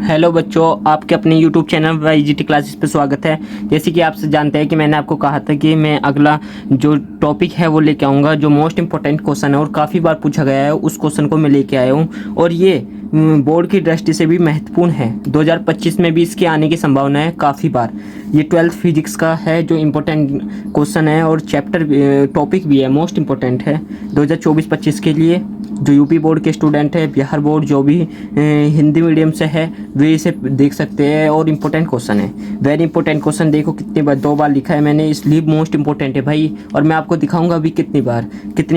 Hello बच्चों, आपके अपने YouTube चैनल YGT क्लासेस पे स्वागत है। जैसे कि आप जानते हैं कि मैंने आपको कहा था कि मैं अगला जो टॉपिक है वो लेके आऊँगा, जो मोस्ट इंपॉर्टेंट क्वेश्चन है और काफ़ी बार पूछा गया है, उस क्वेश्चन को मैं लेके आया हूँ और ये बोर्ड की दृष्टि से भी महत्वपूर्ण है। 2025 में भी इसके आने की संभावना है काफ़ी बार। ये 12th फिजिक्स का है जो इम्पोर्टेंट क्वेश्चन है और चैप्टर टॉपिक भी है, मोस्ट इम्पोर्टेंट है 2024-25 के लिए। जो यूपी बोर्ड के स्टूडेंट है, बिहार बोर्ड जो भी हिंदी मीडियम से है वे इसे देख सकते हैं और इम्पोर्टेंट क्वेश्चन है, वेरी इंपॉर्टेंट क्वेश्चन। देखो कितनी बार, 2 बार लिखा है मैंने, इसलिए मोस्ट इंपॉर्टेंट है भाई। और मैं आपको दिखाऊंगा अभी कितनी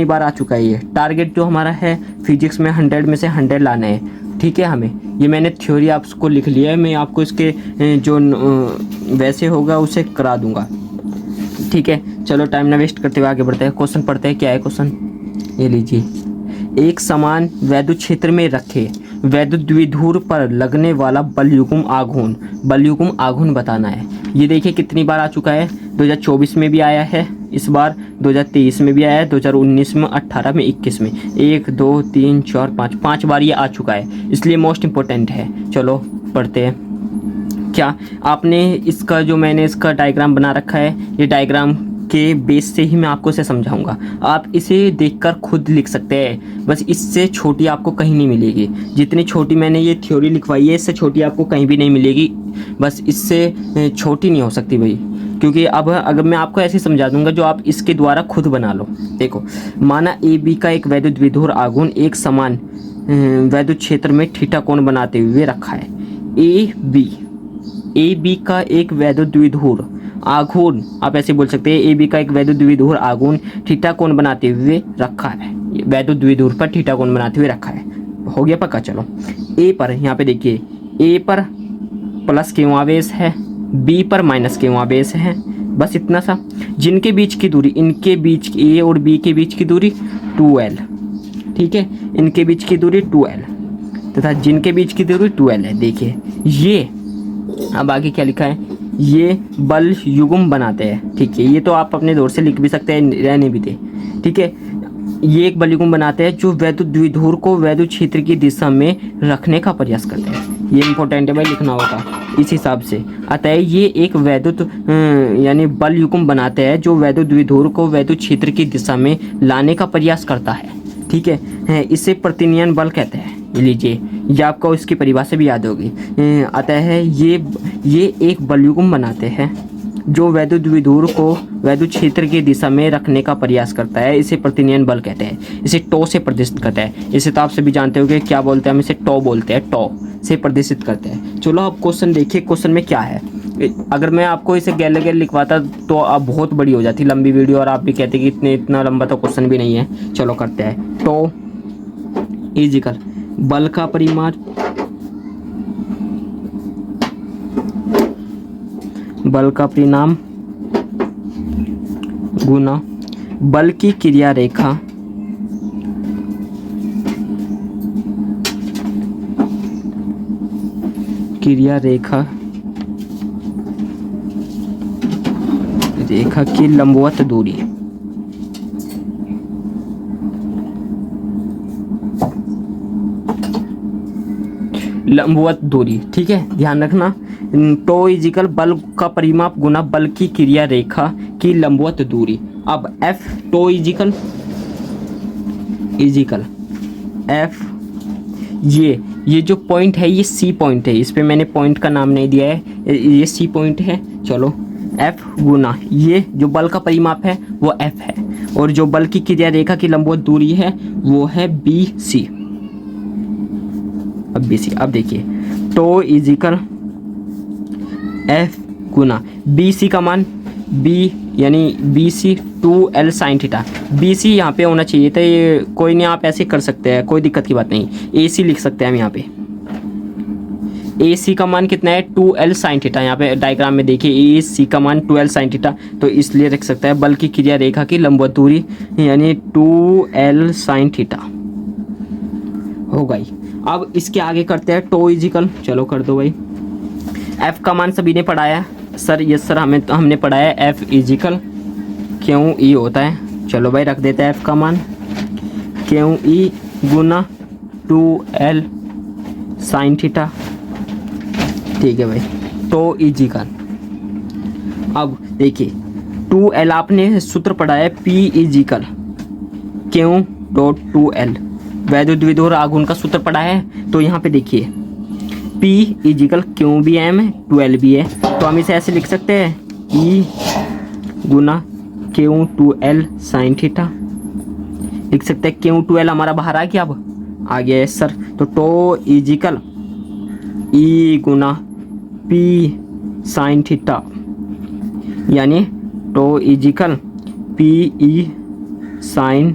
बार आ चुका है ये। टारगेट जो हमारा है फिजिक्स में 100 में से 100 लाना है, ठीक है। हमें ये मैंने थ्योरी आपको लिख लिया है, मैं आपको इसके जो वैसे होगा उसे करा दूंगा, ठीक है। चलो टाइम ना वेस्ट करते हुए आगे बढ़ते हैं, क्वेश्चन पढ़ते हैं। क्या है क्वेश्चन, ये लीजिए। एक समान वैद्युत क्षेत्र में रखे वैद्युत द्विध्रुव पर लगने वाला बलयुग्म आघूर्ण बताना है। ये देखिए कितनी बार आ चुका है, 2024 में भी आया है, इस बार 2023 में भी आया है, 2019 में, 18 में, 21 में, 1 2 3 4 5 बार ये आ चुका है, इसलिए मोस्ट इंपॉर्टेंट है। चलो पढ़ते हैं। क्या आपने इसका जो मैंने इसका डायग्राम बना रखा है, ये डायग्राम के बेस से ही मैं आपको इसे समझाऊंगा। आप इसे देखकर खुद लिख सकते हैं, बस इससे छोटी आपको कहीं नहीं मिलेगी। जितनी छोटी मैंने ये थ्योरी लिखवाई है, इससे छोटी आपको कहीं भी नहीं मिलेगी, बस इससे छोटी नहीं हो सकती भाई। क्योंकि अब अगर मैं आपको ऐसे समझा दूंगा जो आप इसके द्वारा खुद बना लो। देखो, माना ए बी का एक वैद्युत द्विध्रुव आघूर्ण एक समान वैद्युत क्षेत्र में थीटा कोण बनाते हुए रखा है। ए बी का एक वैद्युत द्विध्रुव आघूर्ण, आप ऐसे बोल सकते हैं, ए बी का एक वैद्युत द्विध्रुव आघूर्ण थीटा कोण बनाते हुए रखा है। वैद्युत द्विध्रुव पर थीटा कोण बनाते हुए रखा है, हो गया पक्का। चलो ए पर, यहाँ पे देखिए, ए पर प्लस क्यों आवेश है, बी पर माइनस क्यों आवेश है, बस इतना सा। जिनके बीच की दूरी, इनके बीच, ए और बी के बीच की दूरी 2l, ठीक है, इनके बीच की दूरी 2l तथा जिनके बीच की दूरी 2l है। देखिए ये, अब आगे क्या लिखा है, ये बल युग्म बनाते हैं, ठीक है। ये तो आप अपने दौर से लिख भी सकते हैं, रहने भी दे, ठीक है। ये एक बल युग्म बनाते हैं जो वैद्युत द्विध्रुव को वैद्युत क्षेत्र की दिशा में रखने का प्रयास करते हैं। ये इंपॉर्टेंट है भाई, लिखना होगा इस हिसाब से। अतः ये एक वैद्युत यानी बल युग्म बनाते हैं जो वैद्युत द्विध्रुव को वैद्युत क्षेत्र की दिशा में लाने का प्रयास करता है, ठीक है। इसे प्रतिनयन बल कहते हैं। लीजिए, ये आपको इसकी परिभाषा भी याद होगी। अतः ये एक बलयुग्म बनाते हैं जो वैद्युत द्विध्रुव को वैद्युत क्षेत्र की दिशा में रखने का प्रयास करता है, इसे प्रतिनयन बल कहते हैं। इसे टॉ से प्रदर्शित करता है। इसे तो आप सभी जानते हो कि क्या बोलते हैं, हम इसे टॉ बोलते हैं, टॉ से प्रदर्शित करते हैं। चलो अब क्वेश्चन देखिए, क्वेश्चन में क्या है। अगर मैं आपको इसे गैले गैल लिखवाता तो अब बहुत बड़ी हो जाती लंबी वीडियो, और आप भी कहते कि इतना लंबा तो क्वेश्चन भी नहीं है। चलो करते हैं। टॉ इजिकल बल का परिमाण गुना बल की क्रिया रेखा की लंबवत दूरी। लंबवत दूरी, ठीक है, ध्यान रखना। टो इजिकल बल का परिमाप गुना बल की क्रिया रेखा की लंबवत दूरी। अब एफ टो इजिकल एफ, ये जो पॉइंट है ये सी पॉइंट है, इस पे मैंने पॉइंट का नाम नहीं दिया है, ये सी पॉइंट है। चलो एफ गुना ये जो बल का परिमाप है वो एफ है, और जो बल की क्रिया रेखा की लंबवत दूरी है वो है बी सी। अब बी सी, अब देखिए, टो इजिकल एफ गुना बी सी का मान, बी यानी B C 2l sine theta. B C यहाँ पे होना चाहिए था, ये कोई नहीं, आप ऐसे कर सकते हैं, कोई दिक्कत की बात नहीं। ए सी लिख सकते हैं हम यहाँ पे। ए सी का मान कितना है, 2l साइन थीटा। यहाँ पे डायग्राम में देखिए, ए सी का मान 2l साइन थीटा, तो इसलिए रख सकता है बल की क्रिया रेखा की लंबवत दूरी यानी 2l साइन थीटा हो गई। अब इसके आगे करते हैं टो इजिकल, चलो कर दो भाई। एफ का मान सभी ने पढ़ाया सर, यस सर, हमने पढ़ाया एफ इजिकल क्यों ई होता है। चलो भाई रख देते हैं एफ का मान क्यों ई गुना 2l साइन थीटा ठीक है भाई, टो इजिकल। अब देखिए 2L आपने सूत्र पढ़ा है, P is equal Q dot 2L, वैद्युत विधुर आघूर्ण का सूत्र पढ़ा है। तो यहाँ पे देखिए P इजिकल Q भी M है, 2L भी है, तो हम इसे ऐसे लिख सकते हैं E गुना Q 2L साइन थीटा। लिख सकते हैं Q 2L हमारा बाहर आ गया, अब आ गया है सर। तो टो इजिकल E गुना P साइन थीटा, यानी टो is equal P E sine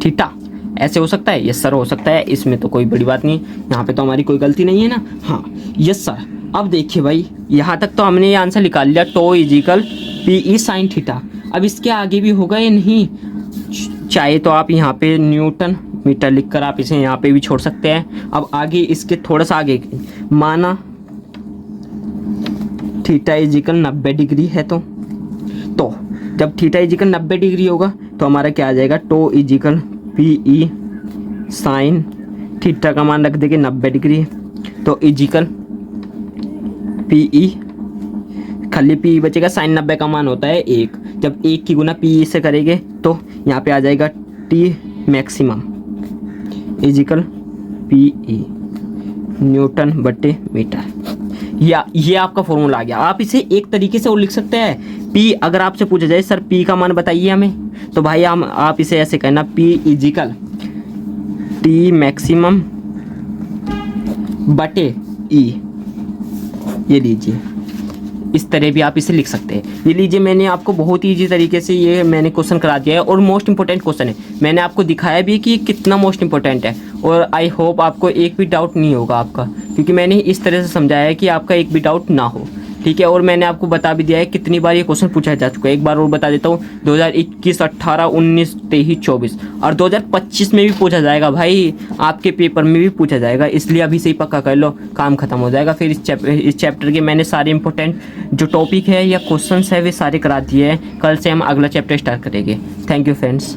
theta. ऐसे हो सकता है? यस सर हो सकता है, इसमें तो कोई बड़ी बात नहीं, यहाँ पे तो हमारी कोई गलती नहीं है ना। हाँ यस सर। अब देखिए भाई यहाँ तक तो हमने ये आंसर निकाल लिया, टो is equal P E sine theta. अब इसके आगे भी होगा या नहीं, चाहे तो आप यहाँ पे न्यूटन मीटर लिखकर आप इसे यहाँ पे भी छोड़ सकते हैं। अब आगे इसके थोड़ा सा आगे माना थीटा इजिकल 90 डिग्री है, तो जब थीटा इजिकल 90 डिग्री होगा तो हमारा क्या आ जाएगा, टो is equal P E sine theta का मान रख देंगे 90 डिग्री, तो इजिकल पी ई खाली पी बचेगा, साइन 90 का मान होता है 1, जब 1 की गुना पी से करेंगे तो यहाँ पे आ जाएगा T maximum is equal P E newton बटे मीटर। या ये आपका फॉर्मूला आ गया। आप इसे एक तरीके से और लिख सकते हैं, P अगर आपसे पूछा जाए सर P का मान बताइए हमें, तो भाई आप इसे ऐसे कहना P इजिकल टी मैक्सिमम बटे E। ये लीजिए, इस तरह भी आप इसे लिख सकते हैं। ये लीजिए मैंने आपको बहुत ही ईजी तरीके से ये मैंने क्वेश्चन करा दिया है, और मोस्ट इंपॉर्टेंट क्वेश्चन है। मैंने आपको दिखाया भी कि ये कितना मोस्ट इंपॉर्टेंट है, और आई होप आपको एक भी डाउट नहीं होगा आपका, क्योंकि मैंने इस तरह से समझाया है कि आपका एक भी डाउट ना हो, ठीक है। और मैंने आपको बता भी दिया है कितनी बार ये क्वेश्चन पूछा जा चुका है। एक बार और बता देता हूँ, 2021, 18, 19, 23, 24 और 2025 में भी पूछा जाएगा भाई, आपके पेपर में भी पूछा जाएगा, इसलिए अभी से ही पक्का कर लो, काम खत्म हो जाएगा। फिर इस चैप्टर के मैंने सारे इंपॉर्टेंट जो टॉपिक है या क्वेश्चन है वे सारे करा दिए हैं। कल से हम अगला चैप्टर स्टार्ट करेंगे। Thank you friends.